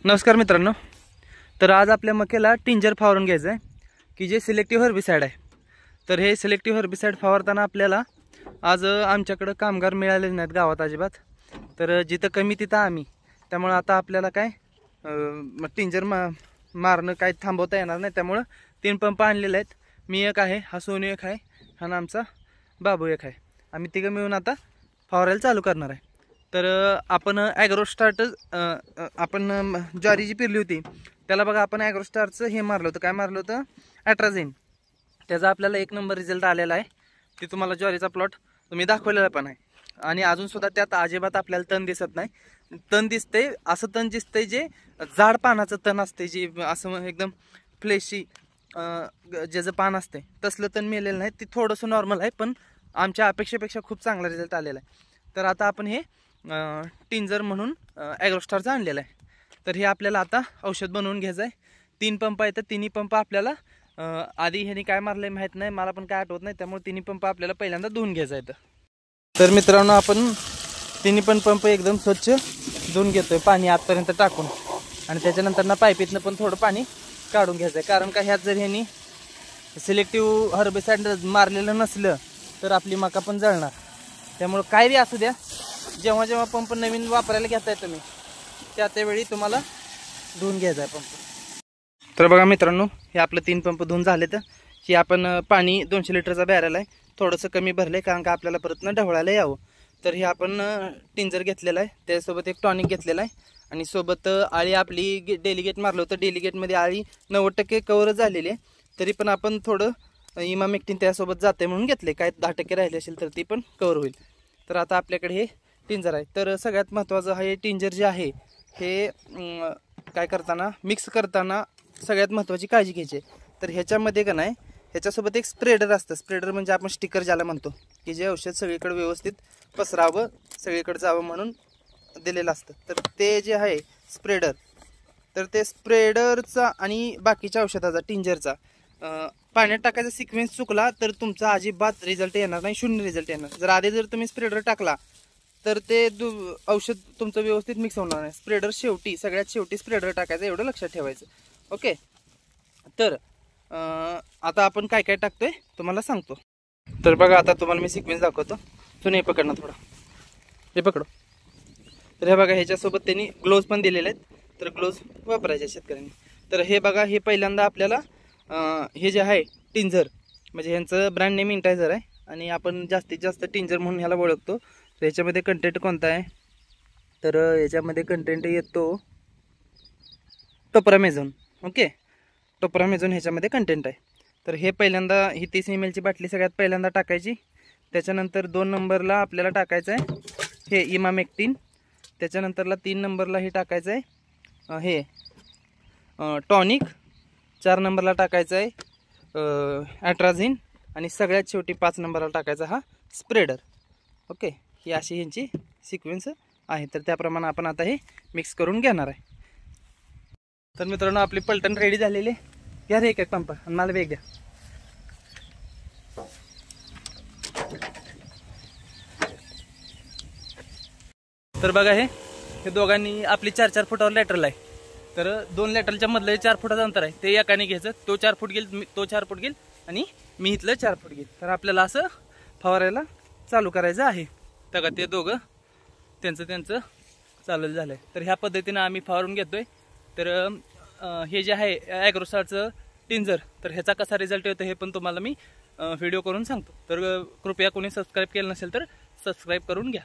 नमस्कार मित्रांनो, तर आज आपल्या मक्याला टिंजर फवारून घ्यायचं आहे की जे सिलेक्टिव्ह हर्बिसाइड आहे। तर हे सिलेक्टिव्ह हर्बिसाइड फवारताना आपल्याला आज आमच्याकडे कामगार मिळाले नाहीत गावात अजिबात। तर जिथं कमी तिथं आम्ही, त्यामुळे आता आपल्याला काय टिंजर मारणं काय थांबवता येणार नाही। त्यामुळे 3 पंप आणलेले आहेत। मी एक आहे, हा सोनू एक आहे, हा आमचा बाबू एक आहे। आम्ही तिघं मिळून आता फवारायला चालू करणार आहे। तर आपण ॲग्रोस्टार्ट आपण ज्वारी जी पेरली होती त्याला बघा, आपण ॲग्रोस्टारचं हे मारलं होतं, काय मारलं होतं, ॲट्राझिन। त्याचा आपल्याला 1 नंबर रिझल्ट आलेला आहे। ते तुम्हाला ज्वारीचा प्लॉट तुम्ही दाखवलेला पण आहे। आणि अजून सुद्धा त्यात अजिबात आपल्याला तण दिसत नाही। तण दिसते असं तण दिसतंय जे जाड पानाचं तण असते, जे असं एकदम फ्लेशी ज्याचं पान असते तसलं तण मेलेलं नाही। ते थोडंसं नॉर्मल आहे, पण आमच्या अपेक्षेपेक्षा खूप चांगला रिझल्ट आलेला आहे। तर आता आपण हे टिंजर म्हणून ॲग्रोस्टारचं आणलेलं आहे। तर हे आपल्याला आता औषध बनवून घ्यायचं आहे। 3 पंप आहेत, तर तिन्ही पंप आपल्याला आधी ह्यानी काय मारलंय माहीत नाही, मला पण काय आठवत नाही। त्यामुळे तिन्ही पंप आपल्याला पहिल्यांदा धुवून घ्यायचं आहे। तर मित्रांनो, आपण तिन्ही पण पंप एकदम स्वच्छ धुवून घेतोय पाणी आतपर्यंत टाकून, आणि त्याच्यानंतर ना पाईपीतनं पण थोडं पाणी काढून घ्यायचं आहे। कारण का ह्यात जर ह्यानी सिलेक्टिव्ह हर्बिसाइड मारलेलं नसलं तर आपली मका पण जळणार। त्यामुळे काय बी असू द्या, जेव्हा जेव्हा पंप नवीन वापरायला घेताय तुम्ही त्यावेळी तुम्हाला धुवून घ्यायचा आहे पंप। तर बघा मित्रांनो, हे आपलं 3 पंप धुवून झाले। तर हे आपण पाणी 200 लिटरचा बॅरल आहे, थोडंसं कमी भरलं आहे कारण का आपल्याला परत ढवळायला यावं। तर हे आपण टिंजर घेतलेला आहे, त्यासोबत एक टॉनिक घेतलेला आहे, आणि सोबत आळी आपली डेलिगेट मारलं होतं। डेलिगेटमध्ये आळी 90% कव्हर झालेली आहे, तरी पण आपण थोडं इमामेक्टिन त्यासोबत जाते म्हणून घेतले। काय 10% राहिले असेल तर ती पण कव्हर होईल। तर आता आपल्याकडे हे टिंजर आहे। तर सगळ्यात महत्त्वाचं हे टिंजर जे आहे हे काय करताना, मिक्स करताना सगळ्यात महत्त्वाची काळजी घ्यायची। तर ह्याच्यामध्ये का नाही, ह्याच्यासोबत एक स्प्रेडर असतं। स्प्रेडर म्हणजे आपण स्टिकर ज्याला म्हणतो, की जे औषध सगळीकडे व्यवस्थित पसरावं, सगळीकडे जावं म्हणून दिलेलं असतं। तर ते जे आहे स्प्रेडर, तर ते स्प्रेडरचा आणि बाकीच्या औषधाचा टिंजरचा पाण्यात टाकायचा सिक्वेन्स चुकला तर तुमचा अजिबात रिझल्ट येणार नाही, 0 रिझल्ट येणार। जर आधी जर तुम्ही स्प्रेडर टाकला तर ते औषध तुमचं व्यवस्थित मिक्स होणार नाही। स्प्रेडर शेवटी, सगळ्यात शेवटी स्प्रेडर टाकायचं, एवढं लक्षात ठेवायचं। ओके, तर आता आपण काय काय टाकतोय तुम्हाला सांगतो। तर बघा, आता तुम्हाला मी सिक्वेन्स दाखवतो। तुम्ही हे पकडणार, थोडं हे पकडो। तर हे बघा, ह्याच्यासोबत त्यांनी ग्लोव्ज पण दिलेले आहेत, तर ग्लोव्ज वापरायचे शेतकऱ्यांनी। तर हे बघा, हे पहिल्यांदा आपल्याला हे जे आहे टिंजर, म्हणजे ह्यांचं ब्रँड नेम इंटायझर आहे, आणि आपण जास्तीत जास्त टिंजर म्हणून ह्याला ओळखतो। तर ह्याच्यामध्ये कंटेंट कोणता आहे, तर ह्याच्यामध्ये कंटेंट येतो टोपरामेझोन। ओके, टोपरामेझोन ह्याच्यामध्ये कंटेंट आहे। तर हे पहिल्यांदा ही 30 ml ची बाटली सगळ्यात पहिल्यांदा टाकायची। त्याच्यानंतर 2 नंबरला आपल्याला टाकायचं आहे हे इमामेक्टिन। त्याच्यानंतरला 3 नंबरला हे टाकायचं आहे हे टॉनिक। 4 नंबरला टाकायचं आहे ॲट्राझिन, आणि सगळ्यात शेवटी 5 नंबरला टाकायचा हा स्प्रेडर। ओके, ही अशी ह्यांची सिक्वेन्स आहे। तर त्याप्रमाणे आपण आता हे मिक्स करून घेणार आहे। तर मित्रांनो, आपली पलटण रेडी झालेली। घ्या रे एक पंप आणि मला वेग द्या। तर बघा, हे दोघांनी आपली 4-4 फुटावर लॅटरल आहे। तर 2 लॅटरलच्या मधलं 4 फुटाचं अंतर आहे, ते एकाने घ्यायचं। तो 4 फूट घेईल, तो 4 फूट घेईल, आणि मी इथलं 4 फूट घेईल। तर आपल्याला असं फवारायला चालू करायचं आहे। तर ते दोघं त्यांचं चालू झालं आहे। तर ह्या पद्धतीनं आम्ही फवारून घेतोय। तर हे जे आहे ॲग्रोस्टारचं टिंजर, तर ह्याचा कसा रिझल्ट येतो हे पण तुम्हाला मी व्हिडिओ करून सांगतो। तर कृपया कोणी सबस्क्राईब केलं नसेल तर सबस्क्राईब करून घ्या।